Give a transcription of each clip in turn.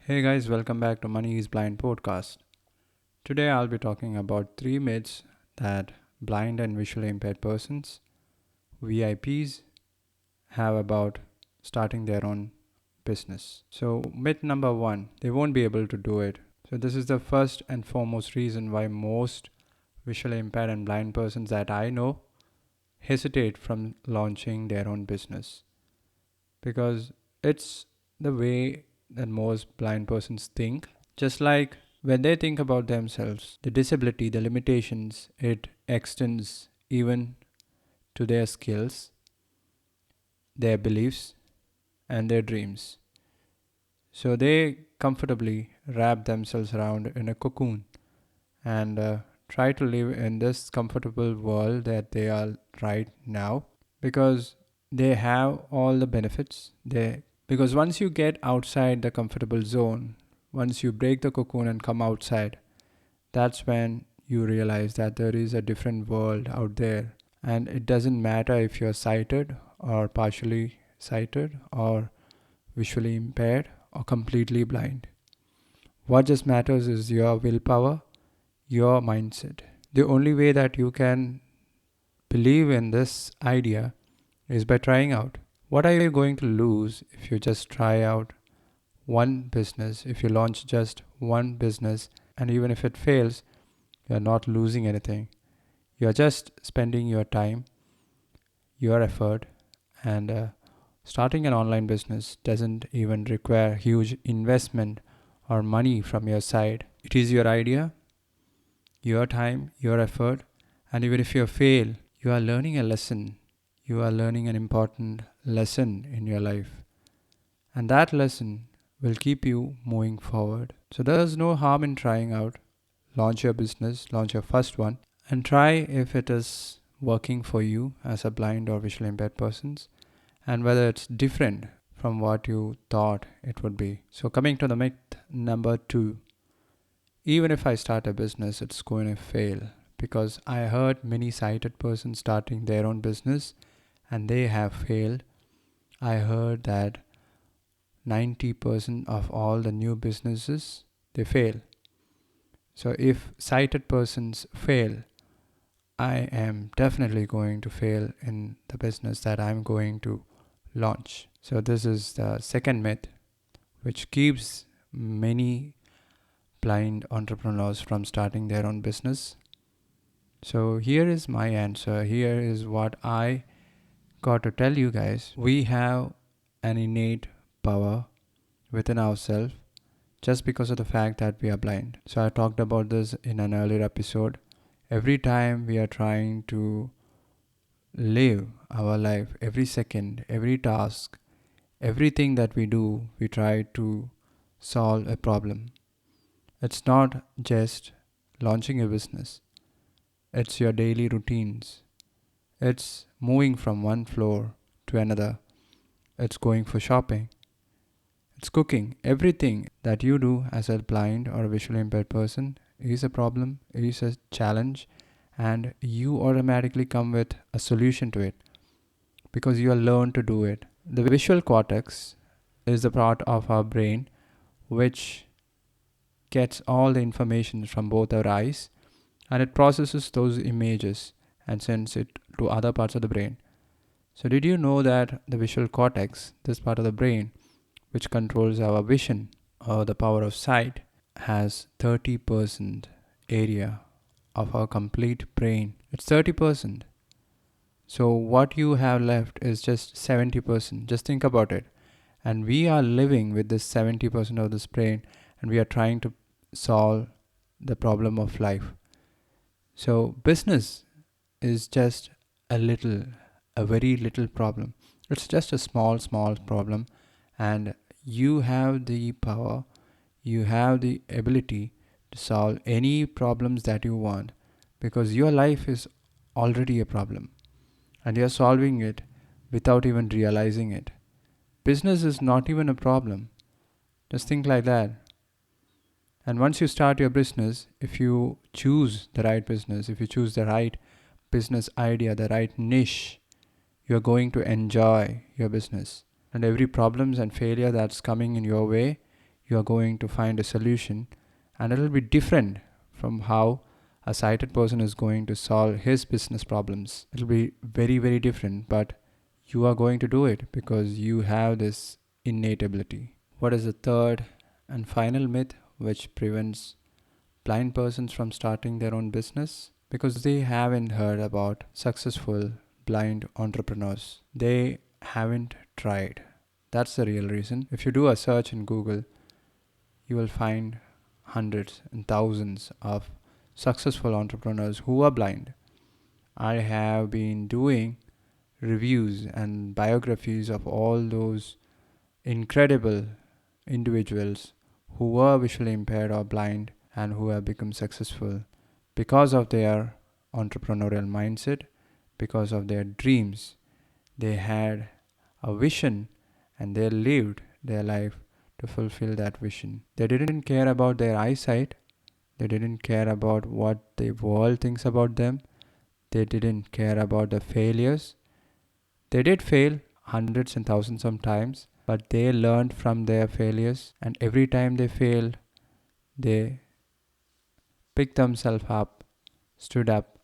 Hey guys, welcome back to Money is Blind podcast. Today I'll be talking about three myths that blind and visually impaired persons, VIPs, have about starting their own business. So, myth number one, they won't be able to do it. So, this is the first and foremost reason why most visually impaired and blind persons that I know hesitate from launching their own business because it's the way that most blind persons think. Just like when they think about themselves, the disability, the limitations, it extends even to their skills, their beliefs, and their dreams. So they comfortably wrap themselves around in a cocoon and try to live in this comfortable world that they are right now because they have all the benefits. Because once you get outside the comfortable zone, once you break the cocoon and come outside, that's when you realize that there is a different world out there. And it doesn't matter if you're sighted or partially sighted or visually impaired or completely blind. What just matters is your willpower, your mindset. The only way that you can believe in this idea is by trying out. What are you going to lose if you just try out one business, if you launch just one business, and even if it fails, you're not losing anything. You're just spending your time, your effort, and starting an online business doesn't even require huge investment or money from your side. It is your idea, your time, your effort, and even if you fail, you are learning a lesson. You are learning an important lesson in your life. And that lesson will keep you moving forward. So there's no harm in trying out. Launch your business, launch your first one, and try if it is working for you as a blind or visually impaired person and whether it's different from what you thought it would be. So coming to the myth number two, even if I start a business, it's going to fail because I heard many sighted persons starting their own business and they have failed. I heard that 90% of all the new businesses they fail. So if sighted persons fail, I am definitely going to fail in the business that I'm going to launch. So this is the second myth which keeps many blind entrepreneurs from starting their own business. So here is my answer. Here is what I got to tell you guys. We have an innate power within ourselves just because of the fact that we are blind. So I talked about this in an earlier episode. Every time we are trying to live our life, every second, every task, everything that we do, we try to solve a problem. It's not just launching a business, it's your daily routines. It's moving from one floor to another. It's going for shopping. It's cooking. Everything that you do as a blind or a visually impaired person is a problem, is a challenge, and you automatically come with a solution to it because you have learned to do it. The visual cortex is the part of our brain which gets all the information from both our eyes and it processes those images and sends it to other parts of the brain. So, did you know that the visual cortex, this part of the brain, which controls our vision or the power of sight, has 30% area of our complete brain? It's 30%. So, what you have left is just 70%. Just think about it. And we are living with this 70% of this brain and we are trying to solve the problem of life. So, business is just a very little problem. It's just a small problem, and you have the power, you have the ability to solve any problems that you want because your life is already a problem and you're solving it without even realizing it. Business is not even a problem. Just think like that. And once you start your business, if you choose the right business, if you choose the right business idea, the right niche, you're going to enjoy your business. And every problems and failure that's coming in your way, you are going to find a solution, and it'll be different from how a sighted person is going to solve his business problems. It'll be very, very different, but you are going to do it because you have this innate ability. What is the third and final myth which prevents blind persons from starting their own business? Because they haven't heard about successful blind entrepreneurs. They haven't tried. That's the real reason. If you do a search in Google, you will find hundreds and thousands of successful entrepreneurs who are blind. I have been doing reviews and biographies of all those incredible individuals who were visually impaired or blind and who have become successful because of their entrepreneurial mindset, because of their dreams. They had a vision and they lived their life to fulfill that vision. They didn't care about their eyesight. They didn't care about what the world thinks about them. They didn't care about the failures. They did fail hundreds and thousands of times, but they learned from their failures, and every time they failed, they picked themselves up, stood up,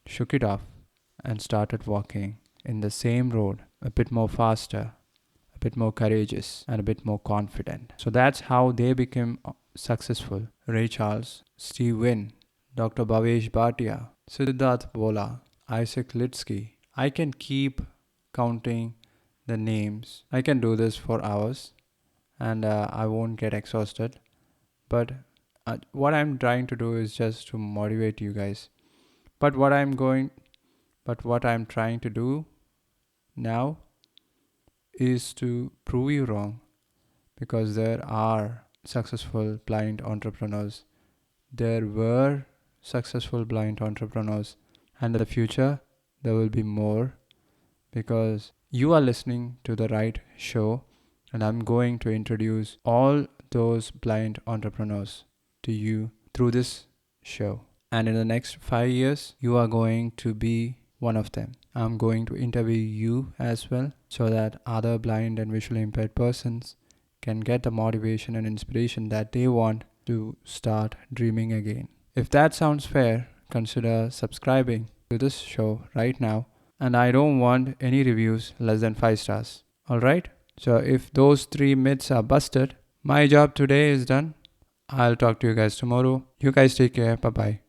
shook it off, and started walking in the same road, a bit more faster, a bit more courageous, and a bit more confident. So that's how they became successful. Ray Charles, Steve Wynn, Dr. Bhavesh Bhatia, Siddharth Bola, Isaac Litsky. I can keep counting the names. I can do this for hours and I won't get exhausted. But what I'm trying to do is just to motivate you guys. But what I'm trying to do now is to prove you wrong, because there are successful blind entrepreneurs. There were successful blind entrepreneurs, and in the future there will be more, because you are listening to the right show, and I'm going to introduce all those blind entrepreneurs to you through this show. And in the next 5 years, you are going to be one of them. I'm going to interview you as well, so that other blind and visually impaired persons can get the motivation and inspiration that they want to start dreaming again. If that sounds fair, consider subscribing to this show right now. And I don't want any reviews less than 5 stars. Alright? So if those 3 myths are busted, my job today is done. I'll talk to you guys tomorrow. You guys take care. Bye bye.